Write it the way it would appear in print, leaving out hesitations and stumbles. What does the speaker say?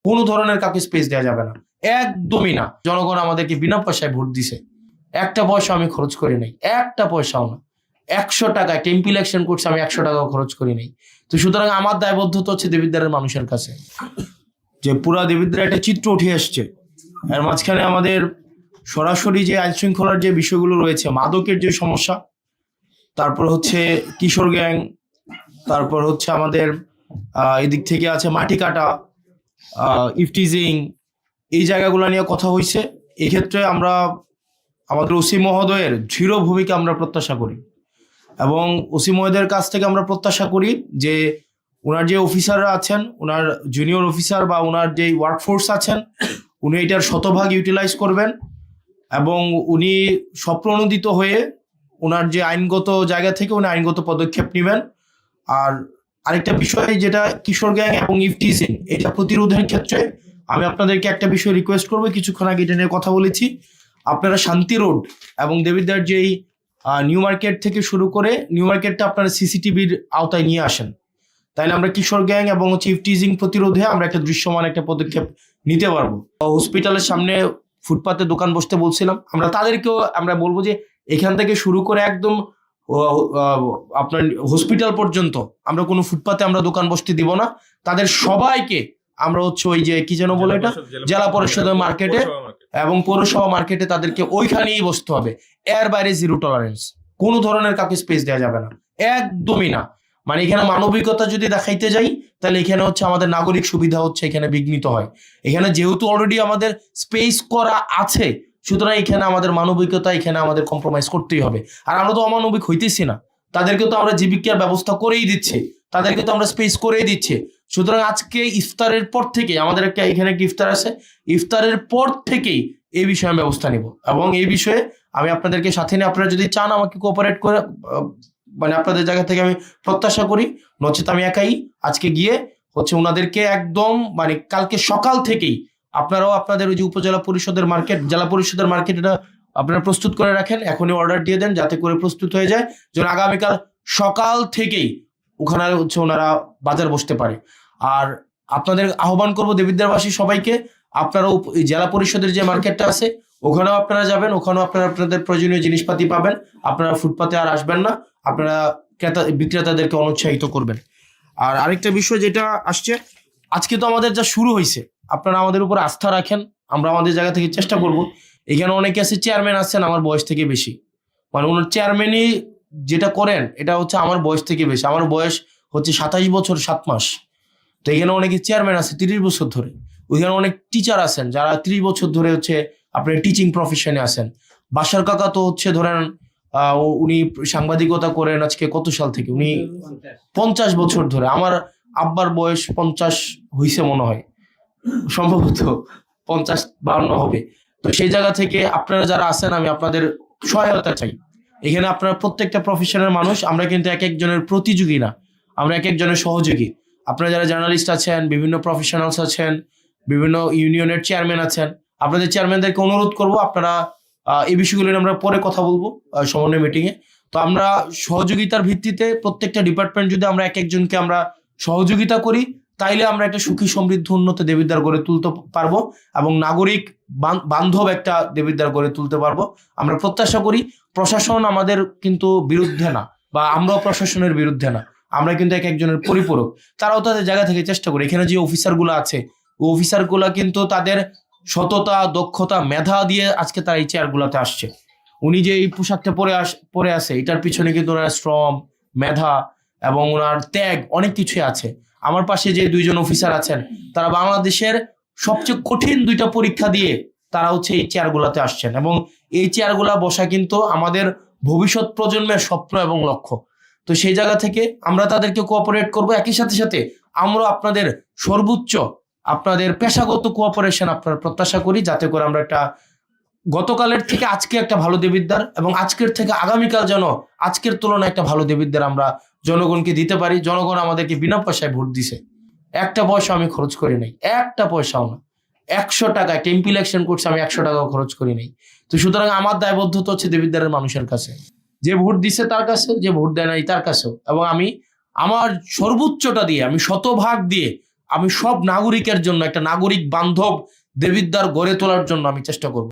কোনো ধরনের কাউকে স্পেস দেওয়া যাবে না, একদমই না। জনগণ আমাদেরকে বিনা পয়সায় ভোট দিছে, একটা পয়সা আমি খরচ করি নাই, একটা পয়সাও না। 100 টাকা একটা এমপি ইলেকশন করছে, আমি 100 টাকাও খরচ করি নাই। তো সুতরাং আমার দায়বদ্ধতা হচ্ছে দেবিদ্বারের মানুষের কাছে, যে পুরা দেবিদ্বার একটা চিত্র উঠে আসছে। এর মাঝখানে আমাদের সরাসরি যে আইন শৃঙ্খলার যে বিষয়গুলো রয়েছে, মাদকের যে সমস্যা, তারপর হচ্ছে কিশোর গ্যাং, তারপর হচ্ছে আমাদের এদিক থেকে আছে মাটি কাটা, ইফটিজিং, এই জায়গাগুলো নিয়ে কথা হয়েছে। এক্ষেত্রে আমরা আমাদের ওসি মহোদয়ের দৃঢ় ভূমিকা আমরা প্রত্যাশা করি, এবং ওসি মহোদয়ের কাছ থেকে আমরা প্রত্যাশা করি যে ওনার যে অফিসাররা আছেন, ওনার জুনিয়র অফিসার বা ওনার যে ওয়ার্কফোর্স আছেন, উনি এটার শতভাগ ইউটিলাইজ করবেন, এবং উনি স্বপ্রণোদিত হয়ে ওনার যে আইনগত জায়গা থেকে উনি আইনগত পদক্ষেপ নেবেন। আর আরেকটা বিষয় যেটা কিশোর গ্যাং এবং ইফটিজিং, এটা প্রতিরোধের ক্ষেত্রে আমি আপনাদেরকে একটা বিষয় রিকোয়েস্ট করবো। কিছুক্ষণ আগে এটা নিয়ে কথা বলেছি, আপনারা শান্তি রোড এবং দেবিদ্বার যেই নিউ মার্কেট থেকে শুরু করে নিউ মার্কেটটা আপনারা সিসিটিভির আওতায় নিয়ে আসেন, তাইলে আমরা কিশোর গ্যাং এবং হচ্ছে ইফটিজিং প্রতিরোধে আমরা একটা দৃশ্যমান একটা পদক্ষেপ নিতে পারবো। হসপিটালের সামনে ফুটপাতে দোকান বসতে বলছিলাম, আমরা তাদেরকেও আমরা বলবো যে এখান থেকে শুরু করে একদম আপনার হসপিটাল পর্যন্ত আমরা কোনো ফুটপাতে আমরা দোকান বসতে দিব না। তাদের সবাইকে আমরা হচ্ছে ওই যে কি যেন বলে এটা, জেলা পরিষদের মার্কেটে এবং পৌরসভা মার্কেটে তাদেরকে ওইখানেই বসতে হবে। এর বাইরে জিরো টলারেন্স, কোনো ধরনের কাউকে স্পেস দেওয়া যাবে না, একদমই না। মানে এখানে মানবিকতা যদি দেখাইতে যাই, তাহলে এখানে হচ্ছে আমাদের নাগরিক সুবিধা হচ্ছে এখানে বিঘ্নিত হয়। এখানে যেহেতু অলরেডি আমাদের স্পেস করা আছে, সুতরাং এখানে আমাদের মানবিকতা, এখানে আমাদের কম্প্রোমাইজ করতেই হবে। আর আমরা তো অমানবিক হইতেছি না, তাদেরকে তো আমরা জীবিকার ব্যবস্থা করেই দিচ্ছি, তাদেরকে তো আমরা স্পেস করেই দিচ্ছি। সুতরাং আজকে ইফতারের পর থেকে আমাদের একটা এখানে একটা ইফতার আছে, ইফতারের পর থেকেই এই বিষয়ে আমি ব্যবস্থা নিব, এবং এই বিষয়ে আমি আপনাদেরকে সাথে নিয়ে, আপনারা যদি চান আমাকে কোঅপারেট করে, মানে আপনাদের জায়গা থেকে আমি প্রত্যাশা করি, নচেত আমি একাই আজকে গিয়ে হচ্ছে ওনাদেরকে একদম মানে কালকে সকাল থেকেই আপনারাও আপনাদের ওই যে উপজেলা পরিষদের মার্কেট, জেলা পরিষদের মার্কেট, এটা আপনারা প্রস্তুত করে রাখেন, এখনই অর্ডার দিয়ে দেন যাতে করে প্রস্তুত হয়ে যায়, যেন আগামীকাল সকাল থেকেই ওখানে হচ্ছে ওনারা বাজার বসতে পারে। আর আপনাদের আহ্বান করবো দেবিদ্বারবাসী সবাইকে, আপনারা জেলা পরিষদের যে মার্কেটটা আছে ওখানেও আপনারা যাবেন, ওখানেও আপনারা আপনাদের প্রয়োজনীয় জিনিসপাতি পাবেন। আপনারা ফুটপাতে আর আসবেন না, আপনারা বিক্রেতাদেরকে অনুৎসাহিত করবেন। আর আরেকটা বিষয় যেটা আসছে, আজকে তো আমাদের যা শুরু হয়েছে, আপনারা আমাদের উপর আস্থা রাখেন, আমরা আমাদের জায়গা থেকে চেষ্টা করব। এখানে অনেকে আছে, চেয়ারম্যান আছেন আমার বয়স থেকে বেশি, মানে ওনার চেয়ারম্যানই যেটা করেন এটা হচ্ছে আমার বয়স থেকে বেশি। আমার বয়স হচ্ছে 27 বছর 7 মাস। তো এখানে অনেকে চেয়ারম্যান আছে 30 বছর ধরে, ওইখানে অনেক টিচার আছেন যারা 30 বছর ধরে হচ্ছে আপনার টিচিং প্রফেশনে আছেন। বাসার কাকা তো হচ্ছে ধরেন উনি সাংবাদিকতা করেন আজকে কত সাল থেকে, উনি 50 বছর ধরে। আমার আব্বার বয়স 50 হইছে মনে হয়, সম্ভবত 50-52 হবে। তো সেই জায়গা থেকে আপনারা যারা আছেন, আমি আপনাদের সহায়তা চাই। এখানে আপনারা প্রত্যেকটা প্রফেশনের মানুষ, আমরা কিন্তু এক একজনের প্রতিযোগী না, আমরা এক একজনের সহযোগী। আপনারা যারা জার্নালিস্ট আছেন, বিভিন্ন প্রফেশনালস আছেন, বিভিন্ন ইউনিয়নের চেয়ারম্যান আছেন, আপনাদের চেয়ারম্যানদেরকে অনুরোধ করব, আপনারা এই বিষয়গুলো আমরা পরে কথা বলবো সমন্বয় মিটিংয়ে। তো আমরা সহযোগিতার ভিত্তিতে প্রত্যেকটা ডিপার্টমেন্ট যদি আমরা এক একজনকে আমরা সহযোগিতা করি, তাইলে আমরা একটা সুখী সমৃদ্ধ উন্নত দেবিদ্বার গড়ে তুলতে পারবো, এবং নাগরিক বান্ধব একটা দেবিদ্বার গড়ে তুলতে পারবো। আমরা প্রত্যাশা করি প্রশাসন আমাদের কিন্তু বিরুদ্ধে না, বা আমরাও প্রশাসনের বিরুদ্ধে না, আমরা কিন্তু এক একজনের পরিপূরক। তারাও তাদের জায়গা থেকে চেষ্টা করে। এখানে যে অফিসারগুলো আছে, ওই অফিসারগুলো কিন্তু তাদের সততা, দক্ষতা, মেধা দিয়ে আজকে তারা এই চেয়ারগুলোতে আসছে। উনি যে এই পোশাকটা পরে আছে, এটার পিছনে কিন্তু ওনার শ্রম, মেধা এবং ওনার ত্যাগ অনেক কিছুই আছে। আমার পাশে যে 2জন অফিসার আছেন, তারা বাংলাদেশের সবচেয়ে কঠিন 2টা পরীক্ষা দিয়ে তারা হচ্ছে এই চেয়ারগুলোতে আসছেন, এবং এই চেয়ারগুলা বসা কিন্তু আমাদের ভবিষ্যৎ প্রজন্মের স্বপ্ন এবং লক্ষ্য। তো সেই জায়গা থেকে আমরা তাদেরকে কোঅপারেট করব। একই সাথে সাথে আমরা আপনাদের সর্বোচ্চ আপনাদের পেশাগত কোঅপারেশন আপনারা প্রত্যাশা করি, যাতে করে আমরা একটা গতকালের থেকে আজকে একটা ভালো দেবিদ্বার, এবং আজকের থেকে আগামীকাল যেন আজকের তুলনায় একটা ভালো দেবিদ্বার আমরা জনগণকে দিতে পারি। জনগণ আমাদেরকে বিনা পয়সায় ভোট দিছে, একটা পয়সা আমি খরচ করি নাই, একটা পয়সাও না। 100 টাকা একটা এমপি ইলেকশন করছে, আমি 100 টাকাও খরচ করি নাই। তো সুতরাং আমার দায়বদ্ধতা হচ্ছে দেবিদ্বারের মানুষের কাছে, যে ভোট দিছে তার কাছে, যে ভোট দেয় নাই তার কাছেও, এবং আমি আমার সর্বোচ্চটা দিয়ে, আমি শতভাগ দিয়ে আমি সব নাগরিকের জন্য একটা নাগরিক বান্ধব দেবিদ্বার গড়ে তোলার জন্য আমি চেষ্টা করব।